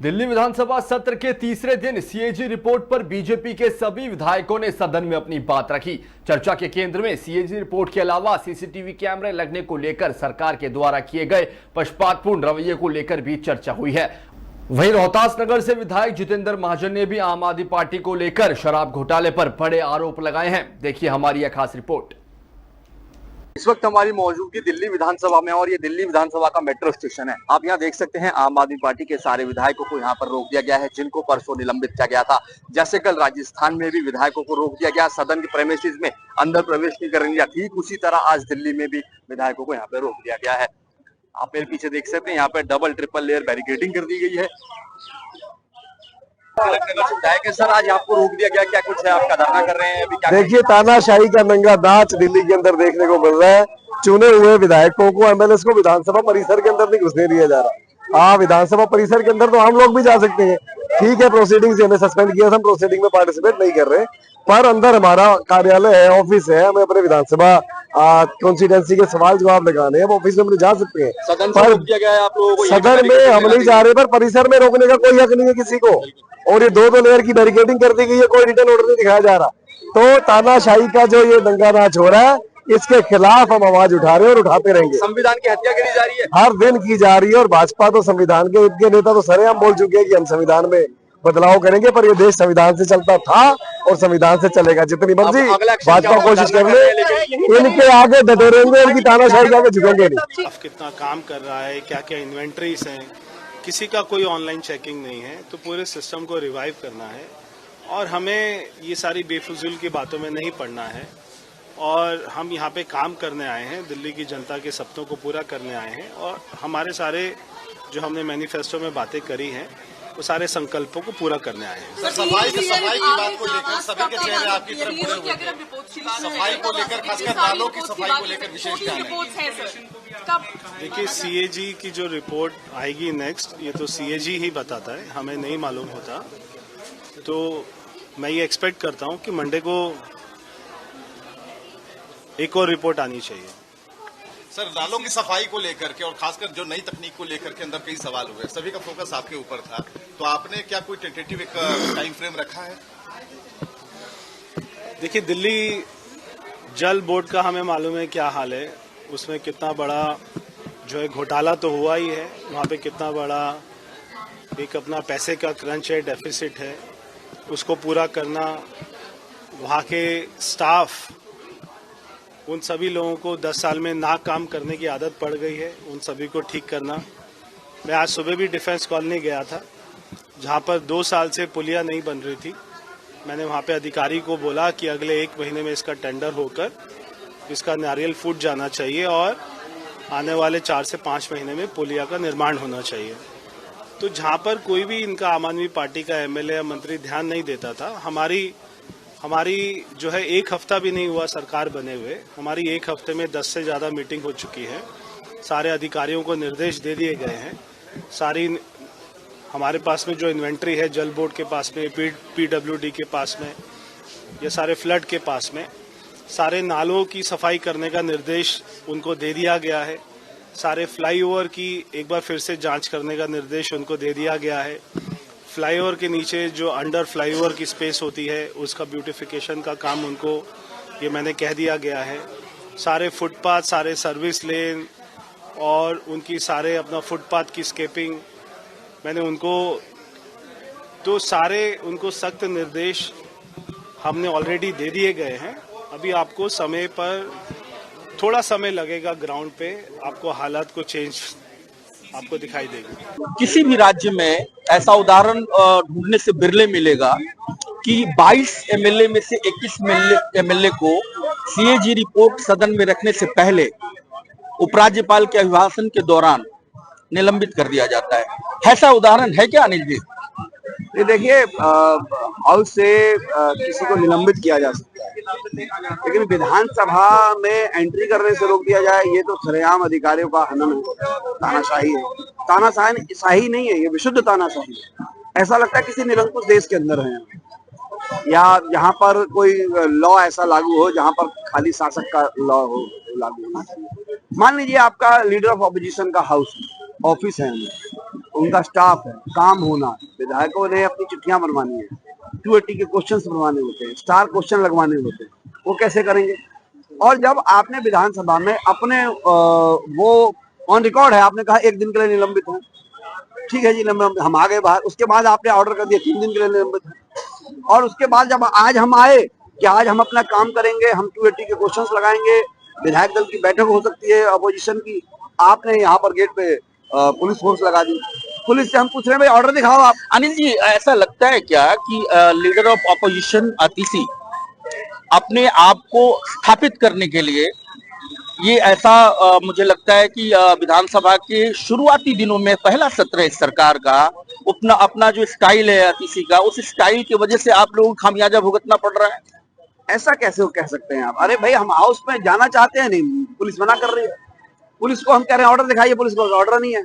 दिल्ली विधानसभा सत्र के तीसरे दिन सीएजी रिपोर्ट पर बीजेपी के सभी विधायकों ने सदन में अपनी बात रखी। चर्चा के केंद्र में सीएजी रिपोर्ट के अलावा सीसीटीवी कैमरे लगने को लेकर सरकार के द्वारा किए गए पक्षपातपूर्ण रवैये को लेकर भी चर्चा हुई है। वहीं रोहतास नगर से विधायक जितेंद्र महाजन ने भी आम आदमी पार्टी को लेकर शराब घोटाले पर बड़े आरोप लगाए हैं। देखिए हमारी यह खास रिपोर्ट। इस वक्त हमारी मौजूदगी दिल्ली विधानसभा में और ये दिल्ली विधानसभा का मेट्रो स्टेशन है। आप यहाँ देख सकते हैं आम आदमी पार्टी के सारे विधायकों को यहाँ पर रोक दिया गया है, जिनको परसों निलंबित किया गया था। जैसे कल राजस्थान में भी विधायकों को रोक दिया गया, सदन के प्रेमिसेस में अंदर प्रवेश नहीं करेंगे, ठीक उसी तरह आज दिल्ली में भी विधायकों को यहाँ पे रोक दिया गया है। आप मेरे पीछे देख सकते हैं यहाँ पे डबल ट्रिपल लेयर बैरिकेडिंग कर दी गई है। सर आज आपको रोक दिया गया, क्या कुछ है, आपका धरना कर रहे हैं अभी? क्या देखिए, तानाशाही का नंगा नाच दिल्ली के अंदर देखने को मिल रहा है। चुने हुए विधायकों को, एमएलए को विधानसभा परिसर के अंदर नहीं घुसने दिया जा रहा। विधानसभा परिसर के अंदर तो हम लोग भी जा सकते हैं, ठीक है। प्रोसीडिंग से हमें सस्पेंड किया, हम प्रोसीडिंग में पार्टिसिपेट नहीं कर रहे, पर अंदर हमारा कार्यालय है, ऑफिस है, हमें अपने विधानसभा कॉन्स्टिट्यूएंसी के सवाल जवाब लगाने हैं, ऑफिस में हम जा सकते हैं। सदन से रोक दिया गया है आप लोगों को? सदन में हम नहीं जा रहे, पर परिसर में रोकने का कोई हक नहीं है किसी को। और ये दो लेयर की बैरिकेडिंग कर दी गई है, कोई रिटर्न ऑर्डर नहीं दिखाया जा रहा। तो तानाशाही का जो ये दंगा नाच हो रहा है, इसके खिलाफ हम आवाज उठा रहे हैं और उठाते रहेंगे। संविधान की हत्या करी जा रही है, हर दिन की जा रही है, और भाजपा तो संविधान के नेता तो सरेआम बोल चुके हैं कि हम संविधान में बदलाव करेंगे, पर ये देश संविधान से चलता था और संविधान से चलेगा। जितनी मर्जी भाजपा कोशिश कर ले, इनके आगे डटे रहेंगे, इनकी तानाशाही के आगे झुकेंगे नहीं। कितना काम कर रहा है, क्या क्या इन्वेंट्रीज हैं, किसी का कोई ऑनलाइन चेकिंग नहीं है। तो पूरे सिस्टम को रिवाइव करना है और हमें ये सारी बेफिजूल की बातों में नहीं पड़ना है। और हम यहाँ पे काम करने आए हैं, दिल्ली की जनता के सपनों को पूरा करने आए हैं, और हमारे सारे जो हमने मैनिफेस्टो में बातें करी हैं वो सारे संकल्पों को पूरा करने आए हैं। सफाई की बात को लेकर सभी के चेहरे आपकी तरफ मुड़े हुए हैं। सफाई को लेकर, खासकर नालों की सफाई को लेकर विशेष ध्यान है। देखिए, सीएजी की जो रिपोर्ट आएगी नेक्स्ट, ये तो सीएजी ही बताता है, हमें नहीं मालूम होता। तो मैं ये एक्सपेक्ट करता हूँ कि मंडे को एक और रिपोर्ट आनी चाहिए। सर, नालों की सफाई को लेकर के और खासकर जो नई तकनीक को लेकर के अंदर कई सवाल हुए, सभी का फोकस आपके ऊपर था, तो आपने क्या कोई टेंटेटिव एक टाइम फ्रेम रखा है? देखिए, दिल्ली जल बोर्ड का हमें मालूम है क्या हाल है, उसमें कितना बड़ा जो है घोटाला तो हुआ ही है, वहाँ पे कितना बड़ा एक अपना पैसे का क्रंच है, डेफिसिट है, उसको पूरा करना। वहाँ के स्टाफ, उन सभी लोगों को 10 साल में ना काम करने की आदत पड़ गई है, उन सभी को ठीक करना। मैं आज सुबह भी डिफेंस कॉलोनी गया था, जहाँ पर 2 साल से पुलिया नहीं बन रही थी। मैंने वहाँ पे अधिकारी को बोला कि अगले 1 महीने में इसका टेंडर होकर इसका नारियल फूट जाना चाहिए और आने वाले 4 से 5 महीने में पुलिया का निर्माण होना चाहिए। तो जहाँ पर कोई भी इनका आम आदमी पार्टी का एमएलए या मंत्री ध्यान नहीं देता था, हमारी जो है 1 हफ्ता भी नहीं हुआ सरकार बने हुए, हमारी 1 हफ्ते में 10 से ज़्यादा मीटिंग हो चुकी है। सारे अधिकारियों को निर्देश दे दिए गए हैं। सारी हमारे पास में जो इन्वेंट्री है, जल बोर्ड के पास में, पीडब्ल्यूडी के पास में, ये सारे फ्लड के पास में, सारे नालों की सफाई करने का निर्देश उनको दे दिया गया है। सारे फ्लाईओवर की एक बार फिर से जांच करने का निर्देश उनको दे दिया गया है। फ्लाईओवर के नीचे जो अंडर फ्लाईओवर की स्पेस होती है, उसका ब्यूटिफिकेशन का काम उनको ये मैंने कह दिया गया है। सारे फुटपाथ, सारे सर्विस लेन और उनकी सारे अपना फुटपाथ की स्केपिंग मैंने उनको, तो सारे उनको सख्त निर्देश हमने ऑलरेडी दे दिए गए हैं। अभी आपको समय पर थोड़ा समय लगेगा, ग्राउंड पे आपको हालात को चेंज आपको दिखाई देगी। किसी भी राज्य में ऐसा उदाहरण ढूंढने से बिरले मिलेगा कि 22 एमएलए में से 21 एमएलए को सीएजी रिपोर्ट सदन में रखने से पहले उपराज्यपाल के अभिभाषण के दौरान निलंबित कर दिया जाता है। ऐसा उदाहरण है क्या अनिल जी? ये देखिए, हाउस से किसी को निलंबित किया जा सकता है, लेकिन विधानसभा में एंट्री करने से रोक दिया जाए, ये तो सरेआम अधिकारियों का हनन है, तानाशाही है। तानाशाही नहीं है, ये विशुद्ध तानाशाही है। ऐसा लगता है किसी निरंकुश देश के अंदर है, या यहाँ पर कोई लॉ ऐसा लागू हो जहाँ पर खाली शासक का लॉ हो लागू होना चाहिए। मान लीजिए आपका लीडर ऑफ ऑपोजिशन का हाउस ऑफिस है, उनका स्टाफ है, काम होना, विधायकों ने अपनी चिट्ठियां बनवानी है, 280 के क्वेश्चंस बनवाने होते हैं, स्टार क्वेश्चन लगवाने होते हैं, वो कैसे करेंगे? और जब आपने विधानसभा में अपने वो ऑन रिकॉर्ड है, आपने कहा 1 दिन के लिए निलंबित है, ठीक है जी, हम आ गए बाहर, उसके बाद आपने ऑर्डर कर दिया 3 दिन के लिए निलंबित है, और उसके बाद जब आज हम आए कि आज हम अपना काम करेंगे, हम 280 के क्वेश्चंस लगाएंगे, विधायक दल की बैठक हो सकती है अपोजिशन की, आपने यहाँ पर गेट पे पुलिस फोर्स लगा दी। पुलिस से हम पूछ रहे हैं भाई ऑर्डर दिखाओ आप। अनिल जी, ऐसा लगता है क्या कि लीडर ऑफ ऑपोजिशन आतिशी अपने आप को स्थापित करने के लिए ये ऐसा मुझे लगता है कि विधानसभा के शुरुआती दिनों में पहला सत्र है इस सरकार का, अपना जो स्टाइल है आतिशी का, उस स्टाइल की वजह से आप लोगों को खामियाजा भुगतना पड़ रहा है? ऐसा कैसे कह सकते हैं आप? अरे भाई, हम हाउस में जाना चाहते हैं, नहीं, पुलिस मना कर रही है। पुलिस को हम कह रहे हैं ऑर्डर दिखाइए, पुलिस को ऑर्डर नहीं है।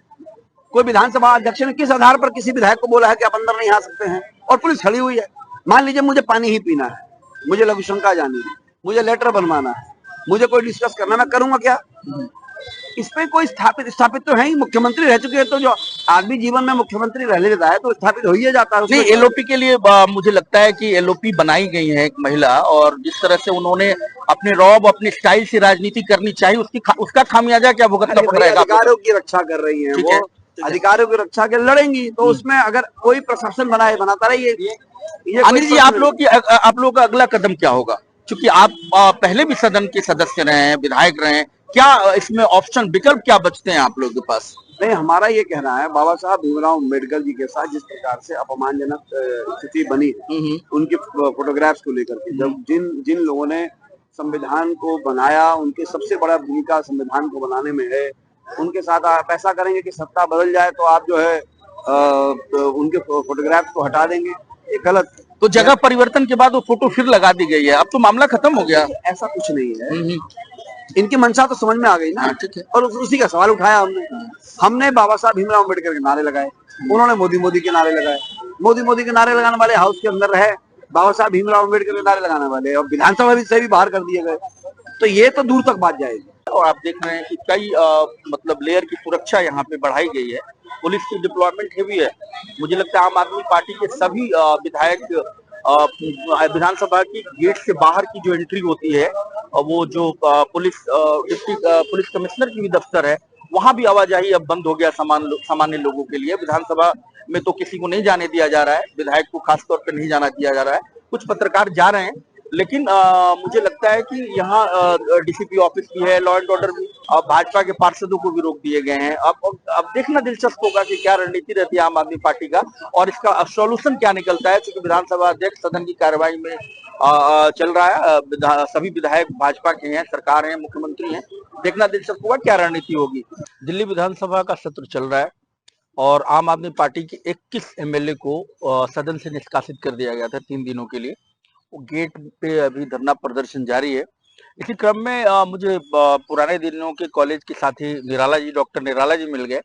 कोई विधानसभा अध्यक्ष ने किस आधार पर किसी विधायक को बोला है कि आप अंदर नहीं आ सकते हैं, और पुलिस खड़ी हुई है? मान लीजिए मुझे पानी ही पीना है, मुझे लघु शंका जानी है, मुझे लेटर बनवाना है, मुझे कोई डिस्कस करना, मैं करूंगा क्या? इसमें कोई स्थापित तो है ही, मुख्यमंत्री रह चुके हैं, तो जो आदमी जीवन में मुख्यमंत्री रहने देता है तो स्थापित हो ही जाता है। नहीं, एलओपी के लिए मुझे लगता है कि एलओपी बनाई गई है एक महिला, और जिस तरह से उन्होंने अपने रौब, अपने स्टाइल से राजनीति करनी चाहिए, उसका खामियाजा क्या भुगतना पड़ रहा है? अधिकारों की रक्षा कर रही है वो, अधिकारों की रक्षा के लड़ेंगी, तो उसमें अगर कोई प्रशासन बनाता रहिए। अनिल जी, आप लोग का अगला कदम क्या होगा? क्योंकि आप पहले भी सदन के सदस्य रहे हैं, विधायक रहे हैं, क्या इसमें ऑप्शन, विकल्प क्या बचते हैं आप लोगों के पास? नहीं, हमारा ये कहना है, बाबा साहब भीमराव अम्बेडकर जी के साथ जिस प्रकार से अपमानजनक स्थिति बनी है, उनके फोटोग्राफ्स को लेकर के, जब जिन लोगों ने संविधान को बनाया, उनकी सबसे बड़ा भूमिका संविधान को बनाने में है, उनके साथ आप ऐसा करेंगे कि सत्ता बदल जाए तो आप जो है उनके फोटोग्राफ्स को हटा देंगे, ये गलत। तो जगह परिवर्तन के बाद वो फोटो फिर लगा दी गई है, अब तो मामला खत्म हो गया। ऐसा कुछ नहीं है, इनकी मंशा तो समझ में आ गई ना, ठीक है, और उसी का सवाल उठाया हमने बाबा साहब भीमराव अम्बेडकर के नारे लगाए, उन्होंने मोदी के नारे लगाए। मोदी के नारे लगाने वाले हाउस के अंदर रहे, बाबा साहब भीमराव अम्बेडकर के नारे लगाने वाले और विधानसभा से भी बाहर कर दिए गए, तो ये तो दूर तक बात जाएगी। और आप देख रहे हैं कि कई मतलब लेयर की सुरक्षा यहाँ पे बढ़ाई गई है, पुलिस की डिप्लॉयमेंट हेवी है। मुझे लगता है आम आदमी पार्टी के सभी विधायक विधानसभा की गेट से बाहर की जो एंट्री होती है, वो जो पुलिस कमिश्नर की भी दफ्तर है, वहां भी आवाजाही अब बंद हो गया सामान्य लोगों के लिए। विधानसभा में तो किसी को नहीं जाने दिया जा रहा है, विधायक को खासतौर पर नहीं जाना दिया जा रहा है, कुछ पत्रकार जा रहे हैं, लेकिन मुझे लगता है कि यहाँ डीसीपी ऑफिस भी है, लॉ एंड ऑर्डर भी, भाजपा के पार्षदों को भी रोक दिए गए हैं। अब देखना दिलचस्प होगा कि क्या रणनीति रहती है आम आदमी पार्टी का और इसका सॉल्यूशन क्या निकलता है, क्योंकि विधानसभा अध्यक्ष सदन की कार्यवाही में चल रहा है, सभी विधायक भाजपा के हैं, सरकार है, मुख्यमंत्री हैं, देखना दिलचस्प होगा क्या रणनीति होगी। दिल्ली विधानसभा का सत्र चल रहा है और आम आदमी पार्टी के 21 एमएलए को सदन से निष्कासित कर दिया गया था 3 दिनों के लिए। वो गेट पे अभी धरना प्रदर्शन जारी है। इसी क्रम में मुझे पुराने दिनों के कॉलेज के साथी निराला जी, डॉक्टर निराला जी मिल गए।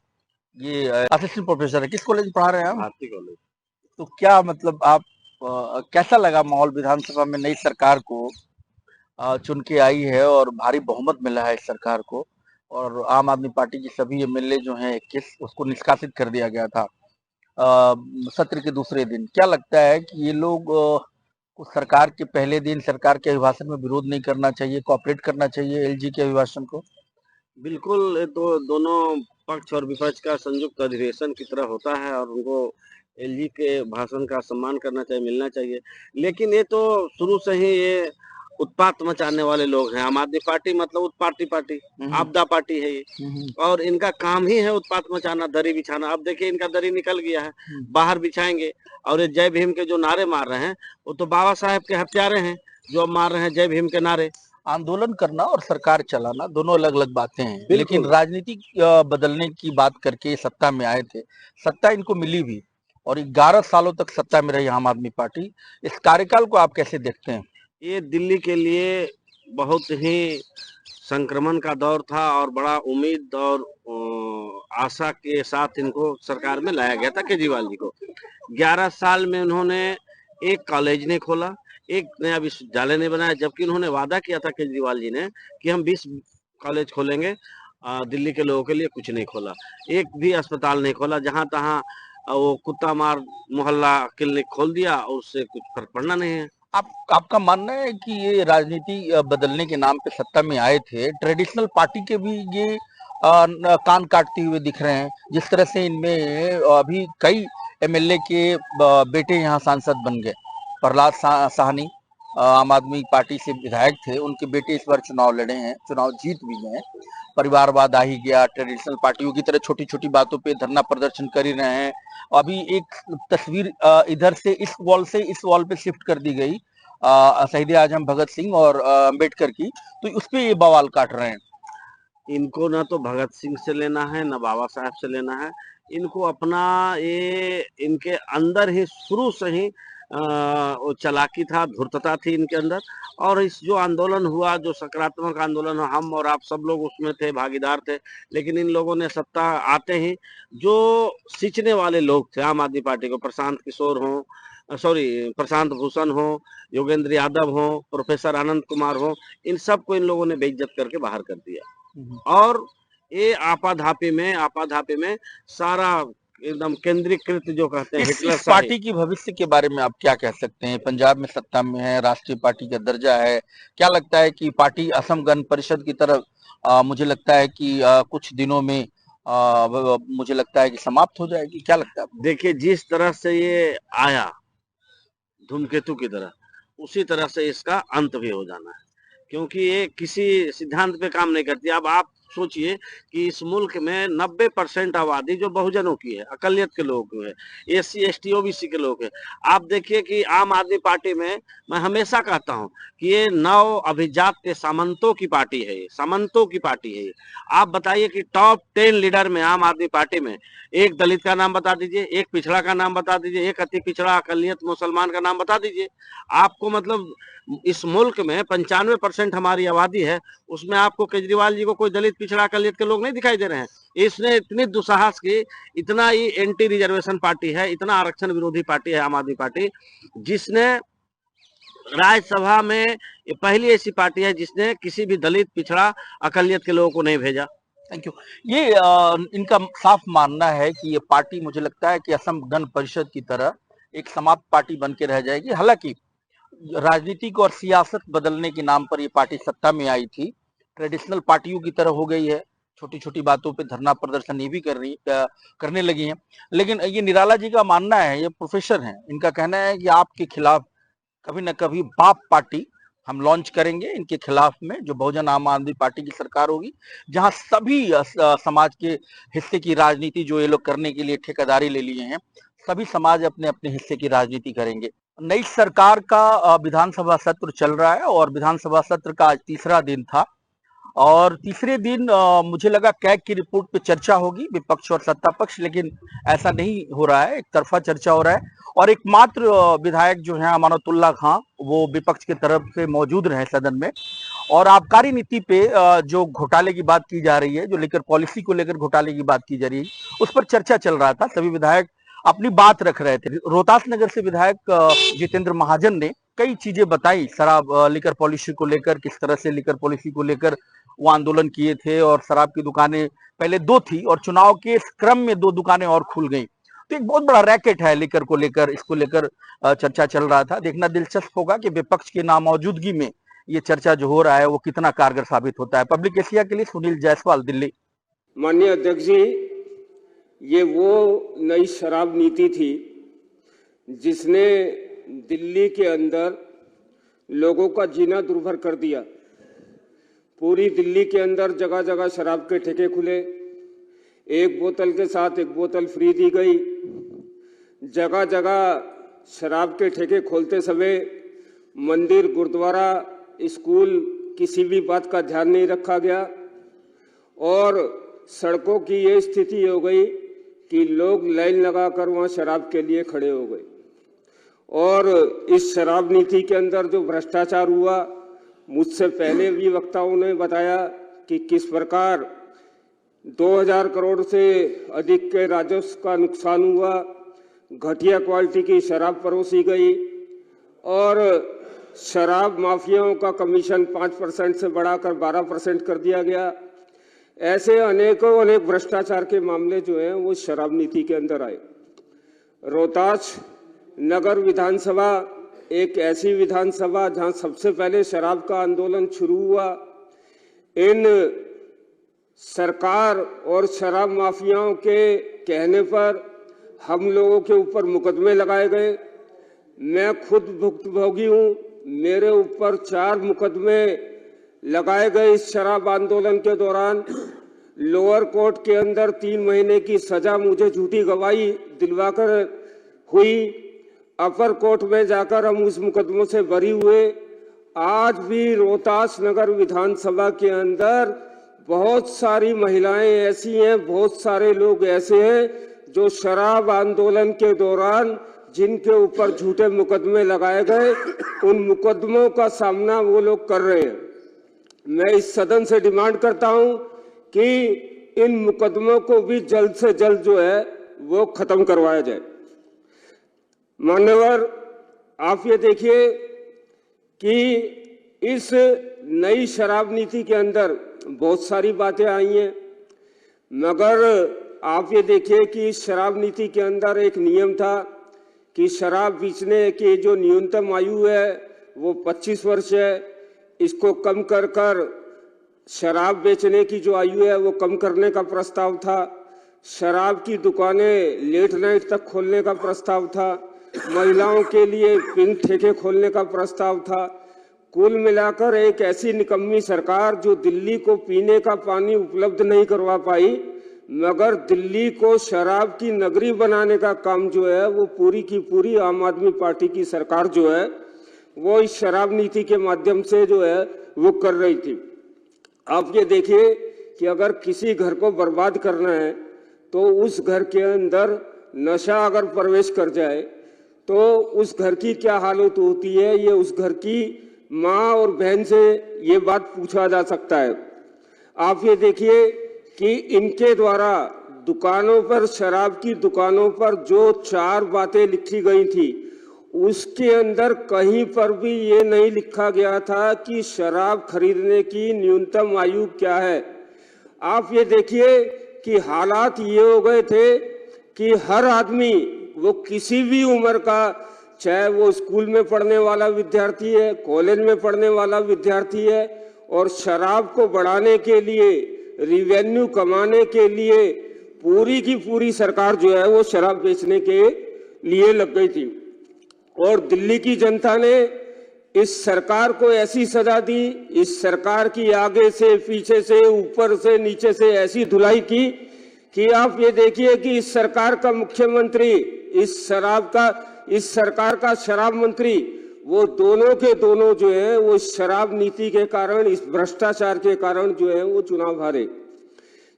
ये असिस्टेंट प्रोफेसर है, किस कॉलेज में पढ़ा रहे हैं आप? भारती कॉलेज। तो क्या मतलब आप कैसा लगा माहौल विधानसभा में? नई सरकार को चुन के आई है और भारी बहुमत मिला है इस सरकार को, और आम आदमी पार्टी की सभी एमएलए जो हैं 21, उसको निष्कासित कर दिया गया था सत्र के दूसरे दिन। क्या लगता है कि ये लोग को सरकार के पहले दिन सरकार के अभिभाषण में विरोध नहीं करना चाहिए, कोऑपरेट करना चाहिए एलजी के अभिभाषण को? बिल्कुल, ये तो दोनों पक्ष और विपक्ष का संयुक्त अधिवेशन की तरह होता है और उनको एलजी के भाषण का सम्मान करना चाहिए, मिलना चाहिए। लेकिन ये तो शुरू से ही ये उत्पात मचाने वाले लोग हैं। आम आदमी पार्टी मतलब उत्पाती पार्टी, आपदा पार्टी है ये, और इनका काम ही है उत्पात मचाना, दरी बिछाना। अब देखिए इनका दरी निकल गया है, बाहर बिछाएंगे। और ये जय भीम के जो नारे मार रहे हैं वो तो बाबा साहेब के हत्यारे हैं जो अब मार रहे हैं जय भीम के नारे। आंदोलन करना और सरकार चलाना दोनों अलग अलग बातें हैं, लेकिन राजनीति बदलने की बात करके सत्ता में आए थे, सत्ता इनको मिली भी और 11 सालों तक सत्ता में रही आम आदमी पार्टी। इस कार्यकाल को आप कैसे देखते हैं? ये दिल्ली के लिए बहुत ही संक्रमण का दौर था और बड़ा उम्मीद और आशा के साथ इनको सरकार में लाया गया था केजरीवाल जी को। 11 साल में उन्होंने एक कॉलेज नहीं खोला, एक नया विश्वविद्यालय नहीं बनाया, जबकि उन्होंने वादा किया था केजरीवाल जी ने कि हम 20 कॉलेज खोलेंगे दिल्ली के लोगों के लिए कुछ नहीं खोला, एक भी अस्पताल नहीं खोला। जहां तहां वो कुत्ता मार मोहल्ला क्लिनिक खोल दिया और उससे कुछ फर्क पड़ना नहीं है। आपका मानना है कि ये राजनीति बदलने के नाम पे सत्ता में आए थे, ट्रेडिशनल पार्टी के भी ये कान काटते हुए दिख रहे हैं? जिस तरह से इनमें अभी कई एमएलए के बेटे यहाँ सांसद बन गए। प्रहलाद साहनी आम आदमी पार्टी से विधायक थे, उनके बेटे इस बार चुनाव लड़े हैं, चुनाव जीत भी गए हैं। परिवारवाद आ ही गया, ट्रेडिशनल पार्टियों की तरह छोटी छोटी बातों पे धरना प्रदर्शन कर ही रहे हैं। अभी एक तस्वीर इधर से इस वॉल पे शिफ्ट कर दी गई शहीद आजम भगत सिंह और अम्बेडकर की, तो उस पे ये बवाल काट रहे हैं। इनको ना तो भगत सिंह से लेना है ना बाबा साहब से लेना है, इनको अपना ये इनके अंदर ही शुरू से ही वो चालाकी था, धूर्तता थी इनके अंदर। और इस जो आंदोलन हुआ, जो सकारात्मक आंदोलन, हम और आप सब लोग उसमें थे, भागीदार थे। लेकिन इन लोगों ने सत्ता आते ही जो सींचने वाले लोग थे आम आदमी पार्टी को, प्रशांत भूषण हो, योगेंद्र यादव हो, प्रोफेसर आनंद कुमार हो, इन सबको इन लोगों ने बेइज्जत करके बाहर कर दिया। और ये आपाधापी में सारा एकदम केंद्रीकृत जो कहते हैं हिटलर इस पार्टी की भविष्य के बारे में आप क्या कह सकते हैं? पंजाब में सत्ता में है, राष्ट्रीय पार्टी का दर्जा है, क्या लगता है कि पार्टी असम गण परिषद की तरफ मुझे लगता है कि कुछ दिनों में मुझे लगता है कि समाप्त हो जाएगी? क्या लगता है? देखिए, जिस तरह से ये आया धूमकेतु की तरह, उसी तरह से इसका अंत भी हो जाना है, क्योंकि ये किसी सिद्धांत पे काम नहीं करती। अब आप सोचिए कि इस मुल्क में 90% आबादी जो बहुजनों की है, अकलियत के लोगों की है, एससी एसटी ओबीसी के लोग हैं। आप देखिए कि आम आदमी पार्टी में, मैं हमेशा कहता हूं कि ये नव अभिजात के सामंतों की पार्टी है, ये सामंतों की पार्टी है। आप बताइए कि टॉप 10 लीडर में आम आदमी पार्टी में एक दलित का नाम बता दीजिए, एक पिछड़ा का नाम बता दीजिए, एक अति पिछड़ा अकलियत मुसलमान का नाम बता दीजिए। आपको मतलब इस मुल्क में 95% हमारी आबादी है, उसमें आपको केजरीवाल जी को कोई दलित पिछड़ा अकलियत के लोग नहीं दिखाई दे रहे हैं। इसने इतनी दुस्साहस की, इतना ही एंटी रिजर्वेशन पार्टी है, इतना आरक्षण विरोधी पार्टी है आम आदमी पार्टी, जिसने राज्यसभा में, ये पहली ऐसी पार्टी है जिसने किसी भी दलित पिछड़ा अकलियत के लोगों को नहीं भेजा। Thank you. ये इनका साफ मानना है कि ये पार्टी मुझे लगता है कि असम गण परिषद की तरह एक समाप्त पार्टी बन के रह जाएगी। हालांकि राजनीतिक और सियासत बदलने के नाम पर ये पार्टी सत्ता में आई थी, ट्रेडिशनल पार्टियों की तरह हो गई है, छोटी छोटी बातों पे धरना प्रदर्शन ये भी करने लगी हैं। लेकिन ये निराला जी का मानना है, ये प्रोफेसर हैं, इनका कहना है कि आपके खिलाफ कभी न कभी बाप पार्टी हम लॉन्च करेंगे इनके खिलाफ में, जो बहुजन आम आदमी पार्टी की सरकार होगी, जहां सभी समाज के हिस्से की राजनीति जो ये लोग करने के लिए ठेकेदारी ले लिए हैं, सभी समाज अपने अपने हिस्से की राजनीति करेंगे। नई सरकार का विधानसभा सत्र चल रहा है और विधानसभा सत्र का आज तीसरा दिन था और तीसरे दिन मुझे लगा कैग की रिपोर्ट पे चर्चा होगी, विपक्ष और सत्ता पक्ष, लेकिन ऐसा नहीं हो रहा है, एक तरफा चर्चा हो रहा है। और एकमात्र विधायक जो है अमानतुल्लाह खां, वो विपक्ष की तरफ से मौजूद रहे सदन में और आबकारी नीति पे जो घोटाले की बात की जा रही है, जो लेकर पॉलिसी को लेकर घोटाले की बात की जा रही है, उस पर चर्चा चल रहा था। सभी विधायक अपनी बात रख रहे थे। रोहतास नगर से विधायक जितेंद्र महाजन ने कई चीजें बताई शराब लिकर पॉलिसी को लेकर, किस तरह से लिकर पॉलिसी को लेकर वो आंदोलन किए थे और शराब की दुकानें पहले 2 थी और चुनाव के क्रम में 2 दुकानें और खुल गई। तो एक बहुत बड़ा रैकेट है लेकर को लेकर, इसको लेकर चर्चा चल रहा था। देखना दिलचस्प होगा कि विपक्ष की नामौजूदगी में ये चर्चा जो हो रहा है वो कितना कारगर साबित होता है। पब्लिक एशिया के लिए सुनील जायसवाल, दिल्ली। माननीय अध्यक्ष जी, ये वो नई शराब नीति थी जिसने दिल्ली के अंदर लोगों का जीना दुर्भर कर दिया। पूरी दिल्ली के अंदर जगह जगह शराब के ठेके खुले, एक बोतल के साथ एक बोतल फ्री दी गई। जगह जगह शराब के ठेके खोलते समय मंदिर, गुरुद्वारा, स्कूल, किसी भी बात का ध्यान नहीं रखा गया और सड़कों की ये स्थिति हो गई कि लोग लाइन लगाकर वहाँ शराब के लिए खड़े हो गए। और इस शराब नीति के अंदर जो भ्रष्टाचार हुआ, मुझसे पहले भी वक्ताओं ने बताया कि किस प्रकार 2000 करोड़ से अधिक के राजस्व का नुकसान हुआ, घटिया क्वालिटी की शराब परोसी गई और शराब माफियाओं का कमीशन 5% से बढ़ाकर 12% कर दिया गया। ऐसे अनेक भ्रष्टाचार के मामले जो हैं वो शराब नीति के अंदर आए। रोहतास नगर विधानसभा एक ऐसी विधानसभा जहां सबसे पहले शराब का आंदोलन शुरू हुआ। इन सरकार और शराब माफियाओं के कहने पर हम लोगों के ऊपर मुकदमे लगाए गए। मैं खुद भुक्तभोगी हूं, मेरे ऊपर 4 मुकदमे लगाए गए इस शराब आंदोलन के दौरान। लोअर कोर्ट के अंदर 3 महीने की सजा मुझे झूठी गवाही दिलवाकर हुई। अपर कोर्ट में जाकर हम उस मुकदमों से बरी हुए। आज भी रोहतास नगर विधानसभा के अंदर बहुत सारी महिलाएं ऐसी हैं, बहुत सारे लोग ऐसे हैं जो शराब आंदोलन के दौरान जिनके ऊपर झूठे मुकदमे लगाए गए, उन मुकदमों का सामना वो लोग कर रहे हैं। मैं इस सदन से डिमांड करता हूं कि इन मुकदमों को भी जल्द से जल्द जो है वो खत्म करवाया जाए। मान्यवर, आप ये देखिए कि इस नई शराब नीति के अंदर बहुत सारी बातें आई हैं, मगर आप ये देखिए कि इस शराब नीति के अंदर एक नियम था कि शराब बेचने की जो न्यूनतम आयु है वो 25 वर्ष है। इसको कम कर शराब बेचने की जो आयु है वो कम करने का प्रस्ताव था। शराब की दुकानें लेट नाइट तक खोलने का प्रस्ताव था। महिलाओं के लिए पिंक ठेके खोलने का प्रस्ताव था। कुल मिलाकर एक ऐसी निकम्मी सरकार जो दिल्ली को पीने का पानी उपलब्ध नहीं करवा पाई, मगर दिल्ली को शराब की नगरी बनाने का काम जो है वो पूरी की पूरी आम आदमी पार्टी की सरकार जो है वो इस शराब नीति के माध्यम से जो है वो कर रही थी। आप ये देखिए कि अगर किसी घर को बर्बाद करना है तो उस घर के अंदर नशा अगर प्रवेश कर जाए तो उस घर की क्या हालत होती है, ये उस घर की माँ और बहन से ये बात पूछा जा सकता है। आप ये देखिए कि इनके द्वारा दुकानों पर, शराब की दुकानों पर जो 4 बातें लिखी गई थी उसके अंदर कहीं पर भी ये नहीं लिखा गया था कि शराब खरीदने की न्यूनतम आयु क्या है। आप ये देखिए कि हालात ये हो गए थे कि हर आदमी, वो किसी भी उम्र का, चाहे वो स्कूल में पढ़ने वाला विद्यार्थी है, कॉलेज में पढ़ने वाला विद्यार्थी है, और शराब को बढ़ाने के लिए, रिवेन्यू कमाने के लिए पूरी की पूरी सरकार जो है वो शराब बेचने के लिए लग गई थी। और दिल्ली की जनता ने इस सरकार को ऐसी सजा दी, इस सरकार की आगे से, पीछे से, ऊपर से, नीचे से ऐसी धुलाई की कि आप ये देखिए कि इस सरकार का मुख्यमंत्री, इस सरकार का शराब मंत्री, वो दोनों के दोनों जो है वो शराब नीति के कारण, इस भ्रष्टाचार के कारण जो है वो चुनाव हारे।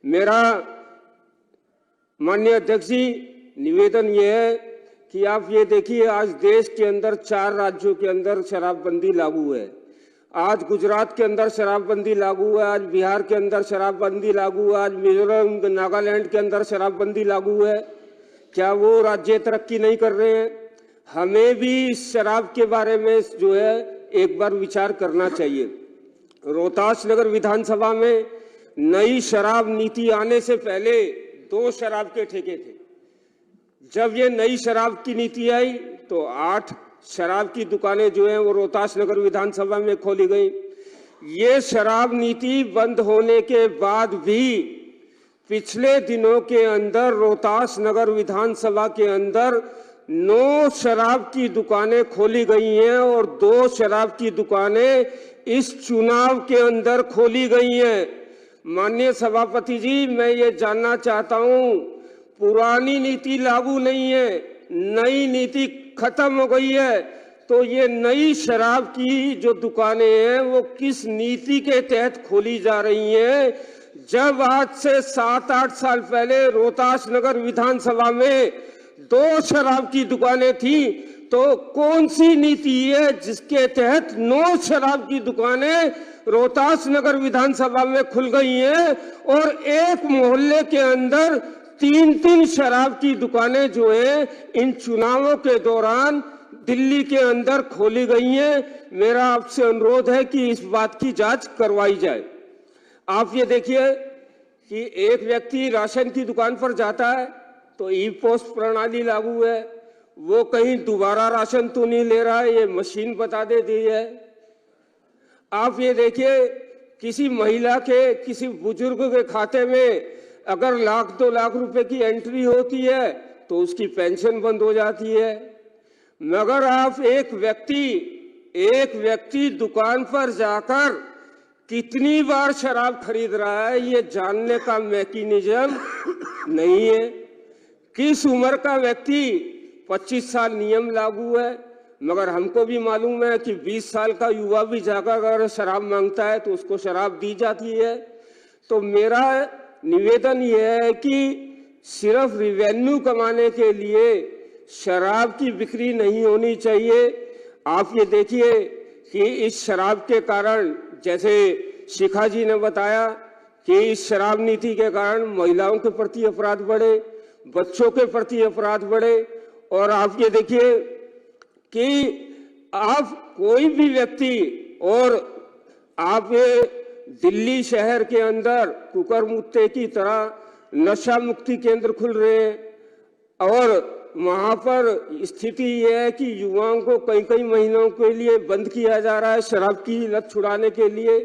मेरा माननीय अध्यक्ष जी निवेदन ये है कि आप ये देखिए आज देश के अंदर 4 राज्यों के अंदर शराबबंदी लागू है। आज गुजरात के अंदर शराबबंदी लागू है, आज बिहार के अंदर शराबबंदी लागू है, आज मिजोरम, नागालैंड के अंदर शराबबंदी लागू है। क्या वो राज्य तरक्की नहीं कर रहे हैं? हमें भी इस शराब के बारे में जो है एक बार विचार करना चाहिए। रोहतास नगर विधानसभा में नई शराब नीति आने से पहले 2 शराब के ठेके थे। जब ये नई शराब की नीति आई तो 8 शराब की दुकानें जो हैं वो रोहतास नगर विधानसभा में खोली गई। ये शराब नीति बंद होने के बाद भी पिछले दिनों के अंदर रोहतास नगर विधानसभा के अंदर 9 शराब की दुकानें खोली गई हैं और 2 शराब की दुकानें इस चुनाव के अंदर खोली गई हैं। माननीय सभापति जी, मैं ये जानना चाहता हूं, पुरानी नीति लागू नहीं है, नई नीति खत्म हो गई है, तो ये नई शराब की जो दुकानें हैं वो किस नीति के तहत खोली जा रही हैं? जब आज से 7-8 साल पहले रोहतास नगर विधानसभा में 2 शराब की दुकानें थी, तो कौन सी नीति है जिसके तहत 9 शराब की दुकानें रोहतास नगर विधानसभा में खुल गई हैं और एक मोहल्ले के अंदर 3-3 शराब की दुकानें जो हैं इन चुनावों के दौरान दिल्ली के अंदर खोली गई हैं। मेरा आपसे अनुरोध है कि इस बात की जांच करवाई जाए। आप ये देखिए कि एक व्यक्ति राशन की दुकान पर जाता है तो ई पोस्ट प्रणाली लागू है, वो कहीं दोबारा राशन तो नहीं ले रहा है, ये मशीन बता देती है। आप ये देखिए, किसी महिला के, किसी बुजुर्ग के खाते में अगर 1-2 लाख रुपए की एंट्री होती है तो उसकी पेंशन बंद हो जाती है। मगर आप एक व्यक्ति दुकान पर जाकर कितनी बार शराब खरीद रहा है, ये जानने का मैकेनिज्म नहीं है। किस उम्र का व्यक्ति, 25 साल नियम लागू है, मगर हमको भी मालूम है कि 20 साल का युवा भी जाकर अगर शराब मांगता है तो उसको शराब दी जाती है। तो मेरा निवेदन यह है कि सिर्फ रिवेन्यू कमाने के लिए शराब की बिक्री नहीं होनी चाहिए। आप ये देखिए कि इस शराब के कारण, जैसे शिखा जी ने बताया कि इस शराब नीति के कारण महिलाओं के प्रति अपराध बढ़े, बच्चों के प्रति अपराध बढ़े। और आप ये देखिए कि आप कोई भी व्यक्ति, और आप ये दिल्ली शहर के अंदर कुकरमुत्ते की तरह नशा मुक्ति केंद्र खुल रहे हैं और वहां पर स्थिति यह है कि युवाओं को कई महीनों के लिए बंद किया जा रहा है शराब की लत छुड़ाने के लिए।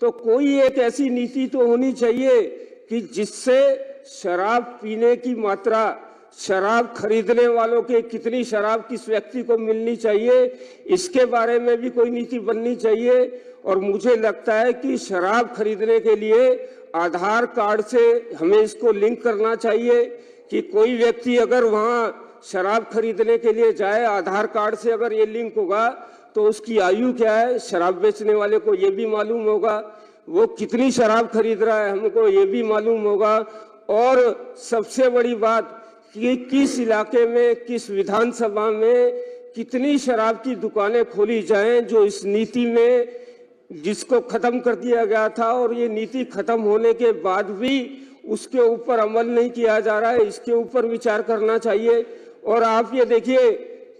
तो कोई एक ऐसी नीति तो होनी चाहिए कि जिससे शराब पीने की मात्रा, शराब खरीदने वालों के कितनी शराब किस व्यक्ति को मिलनी चाहिए, इसके बारे में भी कोई नीति बननी चाहिए। और मुझे लगता है कि शराब खरीदने के लिए आधार कार्ड से हमें इसको लिंक करना चाहिए कि कोई व्यक्ति अगर वहां शराब खरीदने के लिए जाए, आधार कार्ड से अगर ये लिंक होगा तो उसकी आयु क्या है, शराब बेचने वाले को ये भी मालूम होगा, वो कितनी शराब खरीद रहा है हमको ये भी मालूम होगा। और सबसे बड़ी बात कि किस इलाके में, किस विधानसभा में कितनी शराब की दुकानें खोली जाएं, जो इस नीति में जिसको खत्म कर दिया गया था और ये नीति खत्म होने के बाद भी उसके ऊपर अमल नहीं किया जा रहा है, इसके ऊपर विचार करना चाहिए। और आप ये देखिए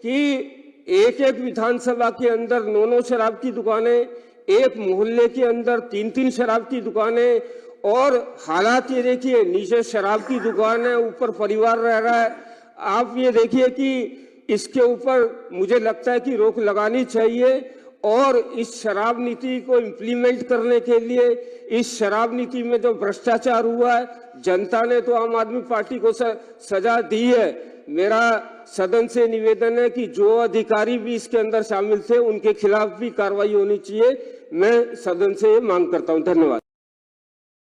कि एक विधानसभा के अंदर 9 शराब की दुकानें, एक मोहल्ले के अंदर 3 शराब की दुकानें, और हालात ये देखिए, नीचे शराब की दुकान है, ऊपर परिवार रह रहा है। आप ये देखिए कि इसके ऊपर मुझे लगता है कि रोक लगानी चाहिए और इस शराब नीति को इम्प्लीमेंट करने के लिए, इस शराब नीति में जो भ्रष्टाचार हुआ है, जनता ने तो आम आदमी पार्टी को सजा दी है। मेरा सदन से निवेदन है कि जो अधिकारी भी इसके अंदर शामिल थे उनके खिलाफ भी कार्रवाई होनी चाहिए। मैं सदन से ये मांग करता हूं। धन्यवाद।